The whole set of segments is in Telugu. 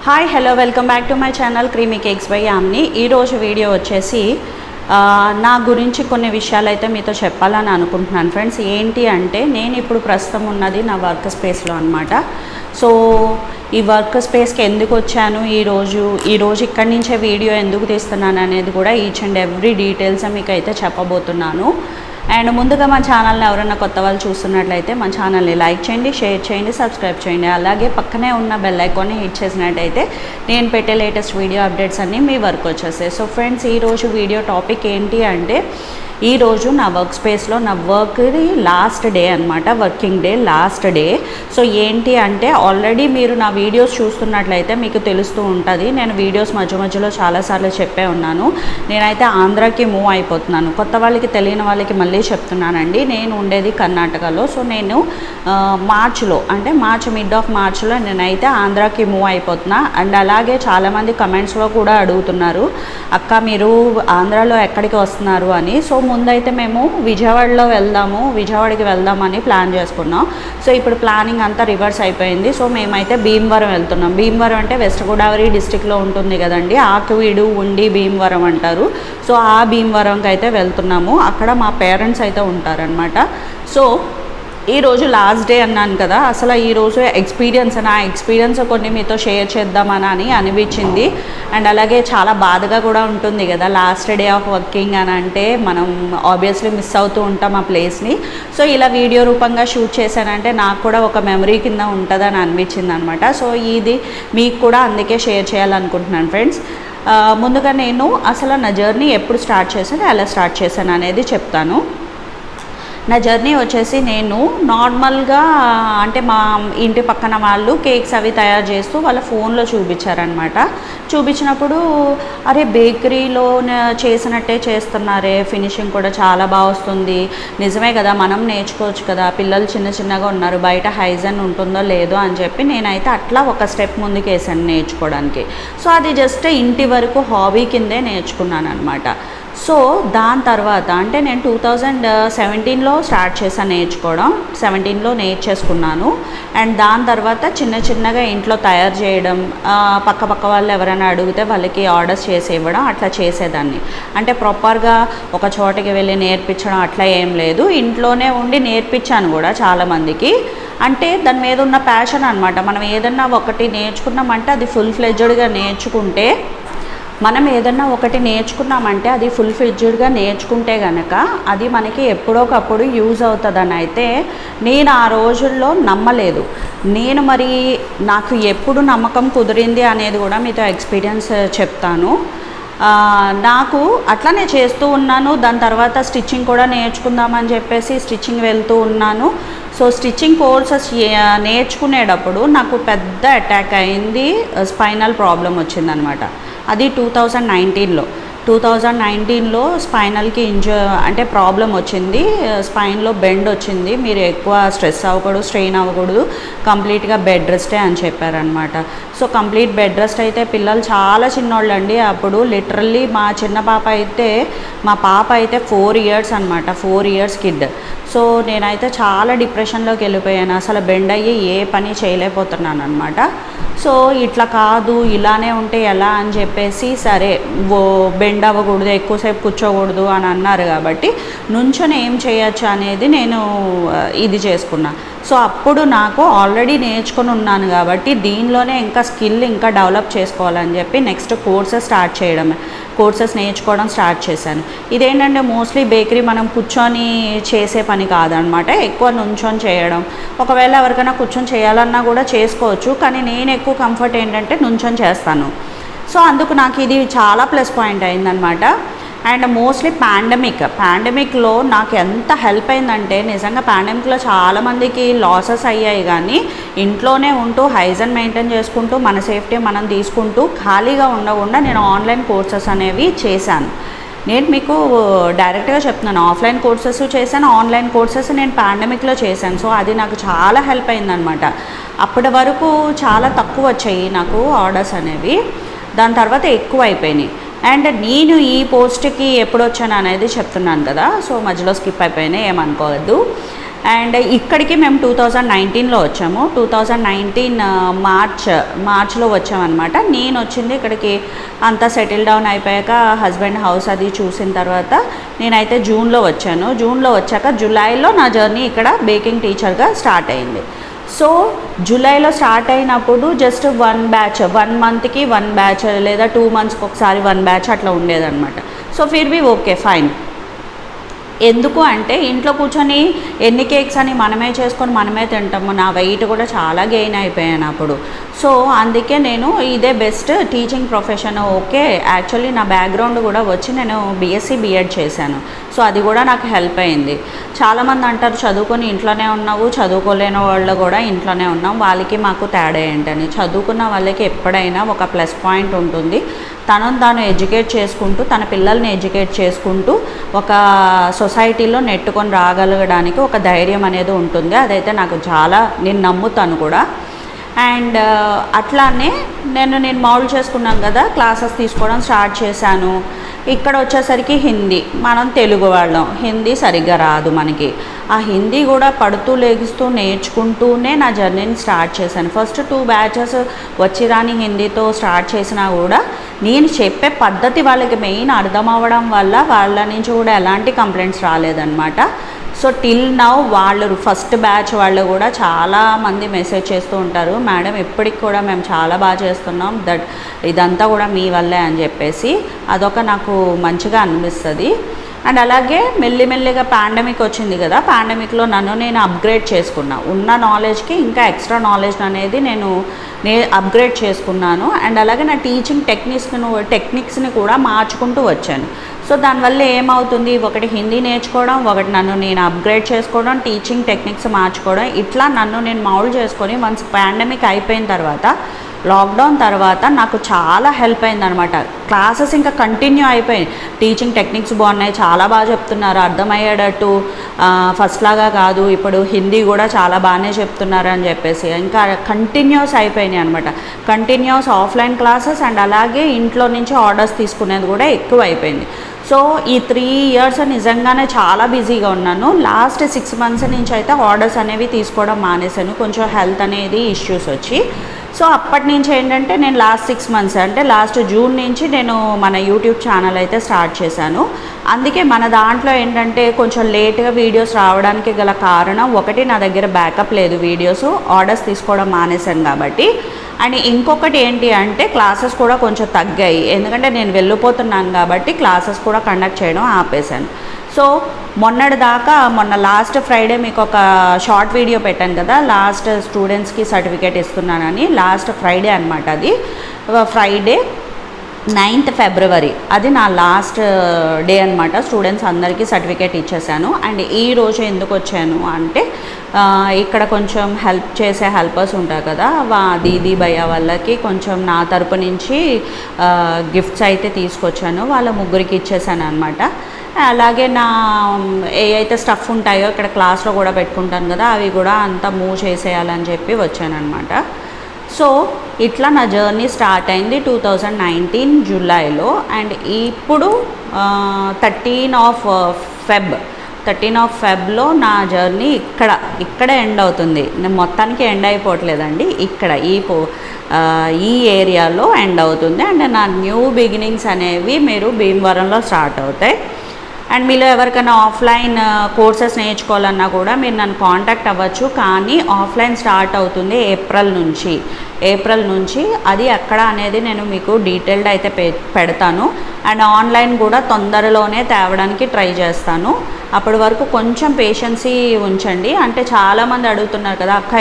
Hi hello welcome back to my channel creamy cakes by Yamni. ఈరోజు వీడియో వచ్చేసి నా గురించి కొన్ని విషయాలు అయితే మీతో చెప్పాలని అనుకుంటున్నాను ఫ్రెండ్స్. ఏంటి అంటే నేను ఇప్పుడు ప్రస్తుతం ఉన్నది నా వర్క్ స్పేస్లో అనమాట. సో ఈ వర్క్ స్పేస్కి ఎందుకు వచ్చాను, ఈరోజు ఇక్కడి నుంచే వీడియో ఎందుకు తీస్తున్నాను అనేది కూడా ఈచ్ అండ్ ఎవ్రీ డీటెయిల్స్ మీకు అయితే చెప్పబోతున్నాను. అండ్ ముందుగా మా ఛానల్ని ఎవరైనా కొత్త వాళ్ళు చూస్తున్నట్లయితే మా ఛానల్ని లైక్ చేయండి, షేర్ చేయండి, సబ్స్క్రైబ్ చేయండి. అలాగే పక్కనే ఉన్న బెల్ ఐకాన్ని హిట్ చేసినట్టయితే నేను పెట్టే లేటెస్ట్ వీడియో అప్డేట్స్ అన్నీ మీ వరకు వచ్చేస్తాయి. సో ఫ్రెండ్స్, ఈరోజు వీడియో టాపిక్ ఏంటి అంటే ఈరోజు నా వర్క్ స్పేస్లో నా వర్క్ది లాస్ట్ డే అనమాట, working day last day. So ఏంటి అంటే ఆల్రెడీ మీరు నా వీడియోస్ చూస్తున్నట్లయితే మీకు తెలుస్తూ ఉంటుంది. నేను వీడియోస్ మధ్యలో చాలాసార్లు చెప్పే ఉన్నాను. నేనైతే ఆంధ్రాకి మూవ్ అయిపోతున్నాను. కొత్త వాళ్ళకి తెలియని వాళ్ళకి మళ్ళీ చెప్తున్నానండి. నేను ఉండేది కర్ణాటకలో. సో నేను మిడ్ ఆఫ్ మార్చ్లో నేనైతే ఆంధ్రాకి మూవ్ అయిపోతున్నా. అండ్ అలాగే చాలామంది కమెంట్స్లో కూడా అడుగుతున్నారు, అక్క మీరు ఆంధ్రాలో ఎక్కడికి వస్తున్నారు అని. సో ముందైతే మేము విజయవాడకి వెళ్దామని ప్లాన్ చేసుకున్నాం. సో ఇప్పుడు ప్లానింగ్ అంతా రివర్స్ అయిపోయింది. సో మేమైతే భీమవరం వెళ్తున్నాం. భీమవరం అంటే వెస్ట్ గోదావరి డిస్టిక్లో ఉంటుంది కదండి. ఆకువీడు, ఉండి, భీమవరం అంటారు. సో ఆ భీమవరంకి అయితే వెళ్తున్నాము. అక్కడ మా పేరెంట్స్ అయితే ఉంటారనమాట. సో ఈరోజు లాస్ట్ డే అన్నాను కదా, అసలు ఈరోజు నా ఎక్స్పీరియన్స్ కొన్ని మీతో షేర్ చేద్దామని అనిపించింది. అండ్ అలాగే చాలా బాధగా కూడా ఉంటుంది కదా, లాస్ట్ డే ఆఫ్ వర్కింగ్ అని అంటే మనం ఆబ్వియస్లీ మిస్ అవుతూ ఉంటాం ఆ ప్లేస్ని. సో ఇలా వీడియో రూపంగా షూట్ చేశానంటే నాకు కూడా ఒక మెమరీ కింద ఉంటుందని అనిపించింది అనమాట. సో ఇది మీకు కూడా అందుకే షేర్ చేయాలనుకుంటున్నాను ఫ్రెండ్స్. ముందుగా నేను అసలు నా జర్నీ ఎప్పుడు స్టార్ట్ చేశాను, ఎలా స్టార్ట్ చేశాను అనేది చెప్తాను. నా జర్నీ వచ్చేసి నేను నార్మల్గా అంటే మా ఇంటి పక్కన వాళ్ళు కేక్స్ అవి తయారు చేస్తూ వాళ్ళ ఫోన్లో చూపించారనమాట. చూపించినప్పుడు అరే బేకరీలో చేసినట్టే చేస్తున్నారే, ఫినిషింగ్ కూడా చాలా బాగా వస్తుంది, నిజమే కదా మనం నేర్చుకోవచ్చు కదా, పిల్లలు చిన్నగా ఉన్నారు, బయట హైజన్ ఉంటుందో లేదో అని చెప్పి నేనైతే అట్లా ఒక స్టెప్ ముందుకు వేసాను నేర్చుకోవడానికి. సో అది జస్ట్ ఇంటి వరకు హాబీ కిందే నేర్చుకున్నాను అనమాట. సో దాని తర్వాత అంటే నేను 2017లో స్టార్ట్ చేశాను నేర్చుకోవడం. 17లో నేర్చేసుకున్నాను. అండ్ దాని తర్వాత చిన్నగా ఇంట్లో తయారు చేయడం, పక్క వాళ్ళు ఎవరైనా అడిగితే వాళ్ళకి ఆర్డర్స్ చేసి ఇవ్వడం, అట్లా చేసేదాన్ని. అంటే ప్రాపర్గా ఒక చోటకి వెళ్ళి నేర్పించడం అట్లా ఏం లేదు, ఇంట్లోనే ఉండి నేర్పించాను కూడా చాలామందికి. అంటే దాని మీద ఉన్న ప్యాషన్ అనమాట. మనం ఏదన్నా ఒకటి నేర్చుకున్నామంటే అది ఫుల్ ఫ్లెడ్జ్డ్గా నేర్చుకుంటే, అది ఫుల్ ఫ్లెడ్జ్డ్గా నేర్చుకుంటే కనుక అది మనకి ఎప్పుడోకప్పుడు యూజ్ అవుతుందని అయితే నేను ఆ రోజుల్లో నమ్మలేదు. నాకు ఎప్పుడు నమ్మకం కుదిరింది అనేది కూడా మీతో ఎక్స్పీరియన్స్ చెప్తాను. నాకు అట్లనే చేస్తూ ఉన్నాను. దాని తర్వాత స్టిచ్చింగ్ కూడా నేర్చుకుందామని చెప్పేసి స్టిచ్చింగ్ వెళ్తూ ఉన్నాను. సో స్టిచ్చింగ్ కోర్సెస్ నేర్చుకునేటప్పుడు నాకు పెద్ద అటాక్ అయింది, స్పైనల్ ప్రాబ్లం వచ్చిందనమాట. అది 2019లో స్పైనల్కి అంటే ప్రాబ్లం వచ్చింది, స్పైన్లో బెండ్ వచ్చింది. మీరు ఎక్కువ స్ట్రెస్ అవ్వకూడదు, స్ట్రెయిన్ అవ్వకూడదు, కంప్లీట్గా బెడ్ రెస్టే అని చెప్పారనమాట. సో కంప్లీట్ బెడ్ రెస్ట్ అయితే పిల్లలు చాలా చిన్నోళ్ళు అండి అప్పుడు. లిటరల్లీ మా పాప అయితే 4 ఇయర్స్ అనమాట, 4 ఇయర్స్ కిడ్. సో నేనైతే చాలా డిప్రెషన్లోకి వెళ్ళిపోయాను. అసలు బెండ్ అయ్యి ఏ పని చేయలేకపోతున్నాను అనమాట. సో ఇట్లా కాదు, ఇలానే ఉంటే ఎలా అని చెప్పేసి సరే బెండ్ అవ్వకూడదు, ఎక్కువసేపు కూర్చోకూడదు అని అన్నారు కాబట్టి నుంచొని ఏం చేయొచ్చు అనేది నేను ఇది చేసుకున్నా. సో అప్పుడు నాకు ఆల్రెడీ నేర్చుకొని ఉన్నాను కాబట్టి దీనిలోనే ఇంకా స్కిల్ డెవలప్ చేసుకోవాలని చెప్పి నెక్స్ట్ కోర్సెస్ నేర్చుకోవడం స్టార్ట్ చేశాను. ఇదేంటంటే మోస్ట్లీ బేకరీ మనం కూర్చొని చేసే పని కాదనమాట, ఎక్కువ నుంచొని చేయడం. ఒకవేళ ఎవరికైనా కూర్చొని చేయాలన్నా కూడా చేసుకోవచ్చు, కానీ నేను ఎక్కువ కంఫర్ట్ ఏంటంటే నుంచొని చేస్తాను. సో అందుకు నాకు ఇది చాలా ప్లస్ పాయింట్ అయిందనమాట. అండ్ మోస్ట్లీ పాండమిక్లో నాకు ఎంత హెల్ప్ అయిందంటే, నిజంగా పాండమిక్లో చాలామందికి లాసెస్ అయ్యాయి, కానీ ఇంట్లోనే ఉంటూ హైజన్ మెయింటైన్ చేసుకుంటూ మన సేఫ్టీ మనం తీసుకుంటూ ఖాళీగా ఉండకుండా నేను ఆన్లైన్ కోర్సెస్ అనేవి చేశాను. నేను మీకు డైరెక్ట్గా చెప్తున్నాను, ఆఫ్లైన్ కోర్సెస్ చేశాను, ఆన్లైన్ కోర్సెస్ నేను పాండమిక్లో చేశాను. సో అది నాకు చాలా హెల్ప్ అయిందనమాట. అప్పటి వరకు చాలా తక్కువ వచ్చాయి నాకు ఆర్డర్స్ అనేవి, దాని తర్వాత ఎక్కువ అయిపోయినాయి. అండ్ నేను ఈ పోస్ట్కి ఎప్పుడు వచ్చాను అనేది చెప్తున్నాను కదా, సో మధ్యలో స్కిప్ అయిపోయినాయి, ఏమనుకోవద్దు. అండ్ ఇక్కడికి మేము 2019లో వచ్చాము. 2019 మార్చ్లో వచ్చామన్నమాట. నేను వచ్చింది ఇక్కడికి అంతా సెటిల్ డౌన్ అయిపోయాక హస్బెండ్ హౌస్ అది చూసిన తర్వాత నేనైతే జూన్లో వచ్చాను. జూన్లో వచ్చాక జూలైలో నా జర్నీ ఇక్కడ బేకింగ్ టీచర్గా స్టార్ట్ అయింది. సో జూలైలో స్టార్ట్ అయినప్పుడు జస్ట్ 1 మంత్కి 1 బ్యాచ్ లేదా 2 మంత్స్కి ఒకసారి 1 బ్యాచ్ అట్లా ఉండేదన్నమాట. So Phir B okay fine. ఎందుకు అంటే ఇంట్లో కూర్చొని ఎన్ని కేక్స్ అని మనమే చేసుకొని మనమే తింటాము. నా వెయిట్ కూడా చాలా గెయిన్ అయిపోయాను అప్పుడు. సో అందుకే నేను ఇదే best teaching profession. Okay, actually నా బ్యాక్గ్రౌండ్ కూడా వచ్చి నేను బీఎస్సీ బీఎడ్ చేశాను. సో అది కూడా నాకు హెల్ప్ అయింది. చాలామంది అంటారు చదువుకొని ఇంట్లోనే ఉన్నావు, చదువుకోలేని వాళ్ళు కూడా ఇంట్లోనే ఉన్నాం, వాళ్ళకి మాకు తేడా ఏంటని. చదువుకున్న వాళ్ళకి ఎప్పుడైనా ఒక ప్లస్ పాయింట్ ఉంటుంది. తనను తాను ఎడ్యుకేట్ చేసుకుంటూ తన పిల్లల్ని ఎడ్యుకేట్ చేసుకుంటూ ఒక సొసైటీలో నెట్టుకొని రాగలగడానికి ఒక ధైర్యం అనేది ఉంటుంది. అదైతే నాకు నేను నమ్ముతాను కూడా. అండ్ అట్లానే నేను మౌల్డ్ చేసుకున్నాను కదా, క్లాసెస్ తీసుకోవడం స్టార్ట్ చేశాను. ఇక్కడ వచ్చేసరికి హిందీ, మనం తెలుగు వాళ్ళం, హిందీ సరిగ్గా రాదు మనకి. ఆ హిందీ కూడా పడుతూ లేగిస్తూ నేర్చుకుంటూనే నా జర్నీని స్టార్ట్ చేశాను. ఫస్ట్ 2 బ్యాచెస్ వచ్చి రాని హిందీతో స్టార్ట్ చేసినా కూడా నేను చెప్పే పద్ధతి వాళ్ళకి మెయిన్ అర్థం అవ్వడం వల్ల వాళ్ళ నుంచి కూడా ఎలాంటి కంప్లైంట్స్ రాలేదన్నమాట. సో టిల్ నౌ వాళ్ళు ఫస్ట్ బ్యాచ్ వాళ్ళు కూడా చాలామంది మెసేజ్ చేస్తూ ఉంటారు, మేడం ఇప్పటికి కూడా మేము చాలా బాగా చేస్తున్నాం, ఇదంతా కూడా మీ వల్లే అని చెప్పేసి. అదొక నాకు మంచిగా అనిపిస్తుంది. అండ్ అలాగే మెల్లిమెల్లిగా పాండమిక్ వచ్చింది కదా, పాండమిక్లో నేను అప్గ్రేడ్ చేసుకున్నా. ఉన్న నాలెడ్జ్కి ఇంకా ఎక్స్ట్రా నాలెడ్జ్ అనేది నేను అప్గ్రేడ్ చేసుకున్నాను. అండ్ అలాగే నా టీచింగ్ టెక్నిక్స్ని కూడా మార్చుకుంటూ వచ్చాను. సో దానివల్ల ఏమవుతుంది, ఒకటి హిందీ నేర్చుకోవడం, ఒకటి నేను అప్గ్రేడ్ చేసుకోవడం, టీచింగ్ టెక్నిక్స్ మార్చుకోవడం, ఇట్లా నేను మౌల్డ్ చేసుకొని వన్స్ పాండమిక్ అయిపోయిన తర్వాత, లాక్డౌన్ తర్వాత నాకు చాలా హెల్ప్ అయిందనమాట. క్లాసెస్ ఇంకా కంటిన్యూ అయిపోయాయి. టీచింగ్ టెక్నిక్స్ బాగున్నాయి, చాలా బాగా చెప్తున్నారు, అర్థమయ్యేటట్టు ఫస్ట్ లాగా కాదు, ఇప్పుడు హిందీ కూడా చాలా బాగానే చెప్తున్నారు అని చెప్పేసి ఇంకా కంటిన్యూస్ అయిపోయినాయి అనమాట. కంటిన్యూస్ ఆఫ్లైన్ క్లాసెస్ అండ్ అలాగే ఇంట్లో నుంచి ఆర్డర్స్ తీసుకునేది కూడా ఎక్కువ అయిపోయింది. సో ఈ 3 ఇయర్స్ నిజంగానే చాలా బిజీగా ఉన్నాను. లాస్ట్ 6 మంత్స్ నుంచి అయితే ఆర్డర్స్ అనేవి తీసుకోవడం మానేశాను, కొంచెం హెల్త్ అనేది ఇష్యూస్ వచ్చి. సో అప్పటి నుంచి ఏంటంటే నేను లాస్ట్ 6 మంత్స్ అంటే లాస్ట్ జూన్ నుంచి నేను మన యూట్యూబ్ ఛానల్ అయితే స్టార్ట్ చేశాను. అందుకే మన దాంట్లో ఏంటంటే కొంచెం లేట్గా వీడియోస్ రావడానికి గల కారణం, ఒకటి నా దగ్గర బ్యాకప్ లేదు వీడియోస్, ఆర్డర్స్ తీసుకోవడం మానేశాను కాబట్టి. అండ్ ఇంకొకటి ఏంటి అంటే క్లాసెస్ కూడా కొంచెం తగ్గాయి, ఎందుకంటే నేను వెళ్ళిపోతున్నాను కాబట్టి క్లాసెస్ కూడా కండక్ట్ చేయడం ఆపేశాను. సో మొన్న లాస్ట్ ఫ్రైడే మీకు ఒక షార్ట్ వీడియో పెట్టాను కదా, లాస్ట్ స్టూడెంట్స్కి సర్టిఫికేట్ ఇస్తున్నానని. లాస్ట్ ఫ్రైడే అనమాట, అది ఫ్రైడే 9th ఫిబ్రవరి, అది నా లాస్ట్ డే అనమాట. స్టూడెంట్స్ అందరికీ సర్టిఫికేట్ ఇచ్చేసాను. అండ్ ఈ రోజు ఎందుకు వచ్చాను అంటే ఇక్కడ కొంచెం హెల్ప్ చేసే హెల్పర్స్ ఉంటారు కదా, దీదీ భయ్య వాళ్ళకి కొంచెం నా తరపు నుంచి గిఫ్ట్స్ అయితే తీసుకొచ్చాను, వాళ్ళ ముగ్గురికి ఇచ్చేసాను అనమాట. అలాగే నా ఏవైతే స్టఫ్ ఉంటాయో ఇక్కడ క్లాస్లో కూడా పెట్టుకుంటాను కదా, అవి కూడా అంతా మూవ్ చేసేయాలని చెప్పి వచ్చానమాట. సో ఇట్లా నా జర్నీ స్టార్ట్ అయింది 2019 జూలైలో. అండ్ ఇప్పుడు 13 ఆఫ్ ఫెబ్లో నా జర్నీ ఇక్కడ ఎండ్ అవుతుంది. నేను మొత్తానికి ఎండ్ అయిపోవట్లేదండి, ఇక్కడ ఈ ఏరియాలో ఎండ్ అవుతుంది. అండ్ నా న్యూ బిగినింగ్స్ అనేవి మీరు భీమవరంలో స్టార్ట్ అవుతాయి. అండ్ మీలో ఎవరికైనా ఆఫ్లైన్ కోర్సెస్ నేర్చుకోవాలన్నా కూడా మీరు నన్ను కాంటాక్ట్ అవ్వచ్చు. కానీ ఆఫ్లైన్ స్టార్ట్ అవుతుంది ఏప్రిల్ నుంచి. అది ఎక్కడ అనేది నేను మీకు డీటెయిల్డ్ అయితే పెడతాను. అండ్ ఆన్లైన్ కూడా తొందరలోనే తేవడానికి ట్రై చేస్తాను. అప్పటి వరకు కొంచెం పేషెన్సీ ఉంచండి. అంటే చాలామంది అడుగుతున్నారు కదా, అక్క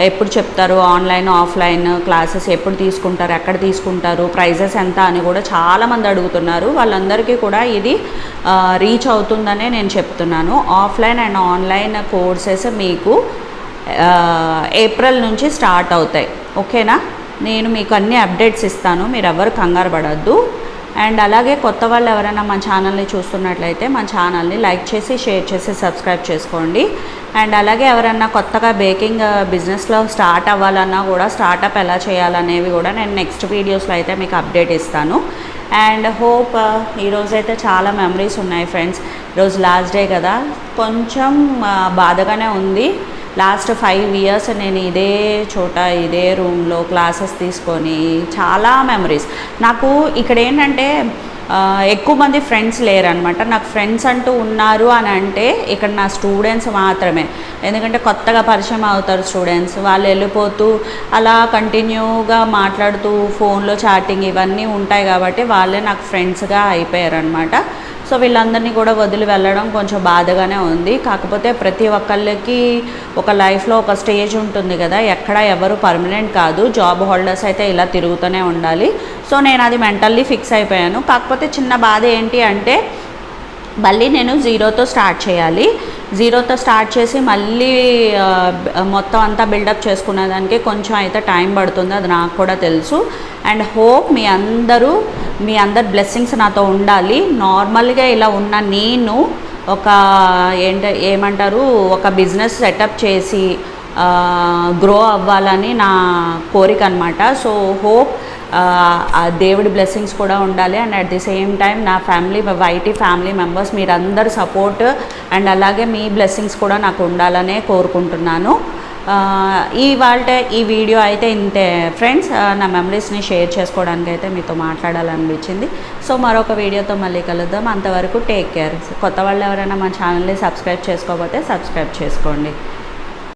ఎప్పుడు చెప్తారు ఆన్లైన్ ఆఫ్లైన్ క్లాసెస్, ఎప్పుడు తీసుకుంటారు, ఎక్కడ తీసుకుంటారు, ప్రైజెస్ ఎంత అని కూడా చాలామంది అడుగుతున్నారు. వాళ్ళందరికీ కూడా ఇది రీచ్ అవుతుందనే నేను చెప్తున్నాను. ఆఫ్లైన్ అండ్ ఆన్లైన్ కోర్సెస్ మీకు ఏప్రిల్ నుంచి స్టార్ట్ అవుతాయి, ఓకేనా. నేను మీకు అన్ని అప్డేట్స్ ఇస్తాను, మీరు ఎవరు కంగారు పడద్దు. అండ్ అలాగే కొత్త వాళ్ళు ఎవరైనా మన ఛానల్ని చూస్తున్నట్లయితే మన ఛానల్ని లైక్ చేసి షేర్ చేసి సబ్స్క్రైబ్ చేసుకోండి. అండ్ అలాగే ఎవరైనా కొత్తగా బేకింగ్ బిజినెస్లో స్టార్ట్ అవ్వాలన్నా కూడా స్టార్టప్ ఎలా చేయాలనేవి కూడా నేను నెక్స్ట్ వీడియోస్లో అయితే మీకు అప్డేట్ ఇస్తాను. అండ్ హోప్ ఈరోజైతే చాలా మెమరీస్ ఉన్నాయి ఫ్రెండ్స్. ఈరోజు లాస్ట్ డే కదా, కొంచెం బాధగానే ఉంది. లాస్ట్ 5 years నేను ఇదే చోట ఇదే రూమ్లో క్లాసెస్ తీసుకొని చాలా మెమరీస్. నాకు ఇక్కడ ఏంటంటే ఎక్కువ మంది ఫ్రెండ్స్ లేరనమాట. నాకు ఫ్రెండ్స్ అంటూ ఉన్నారు అని అంటే ఇక్కడ నా స్టూడెంట్స్ మాత్రమే. ఎందుకంటే కొత్తగా పరిచయం అవుతారు స్టూడెంట్స్, వాళ్ళు వెళ్ళిపోతూ అలా కంటిన్యూగా మాట్లాడుతూ ఫోన్లో చాటింగ్ ఇవన్నీ ఉంటాయి కాబట్టి వాళ్ళే నాకు ఫ్రెండ్స్గా అయిపోయారు అనమాట. సో వీళ్ళందరినీ కూడా వదిలి వెళ్ళడం కొంచెం బాధగానే ఉంది. కాకపోతే ప్రతి ఒక్కళ్ళకి ఒక లైఫ్లో ఒక స్టేజ్ ఉంటుంది కదా, ఎక్కడ ఎవరు పర్మనెంట్ కాదు. జాబ్ హోల్డర్స్ అయితే ఇలా తిరుగుతూనే ఉండాలి. సో నేను అది మెంటల్లీ ఫిక్స్ అయిపోయాను. కాకపోతే చిన్న బాధ ఏంటి అంటే మళ్ళీ నేను జీరోతో స్టార్ట్ చేయాలి. జీరోతో స్టార్ట్ చేసి మళ్ళీ మొత్తం అంతా బిల్డప్ చేసుకునేదానికి కొంచెం అయితే టైం పడుతుంది, అది నాకు కూడా తెలుసు. అండ్ హోప్ మీ అందరి బ్లెస్సింగ్స్ నాతో ఉండాలి. నార్మల్గా ఇలా ఉన్న నేను ఒక బిజినెస్ సెటప్ చేసి గ్రో అవ్వాలని నా కోరిక అనమాట. సో హోప్ దేవుడి బ్లెస్సింగ్స్ కూడా ఉండాలి. And at the same time నా ఫ్యామిలీ, వైటీ ఫ్యామిలీ మెంబర్స్ మీరందరూ సపోర్ట్ అండ్ అలాగే మీ బ్లెస్సింగ్స్ కూడా నాకు ఉండాలనే కోరుకుంటున్నాను. ఈ వీడియో అయితే ఇంతే ఫ్రెండ్స్. నా మెమరీస్ని షేర్ చేసుకోవడానికి అయితే మీతో మాట్లాడాలనిపించింది. సో మరొక వీడియోతో మళ్ళీ కలుద్దాం. అంతవరకు టేక్ కేర్. కొత్త వాళ్ళు ఎవరైనా మా ఛానల్ని సబ్స్క్రైబ్ చేసుకోకపోతే సబ్స్క్రైబ్ చేసుకోండి.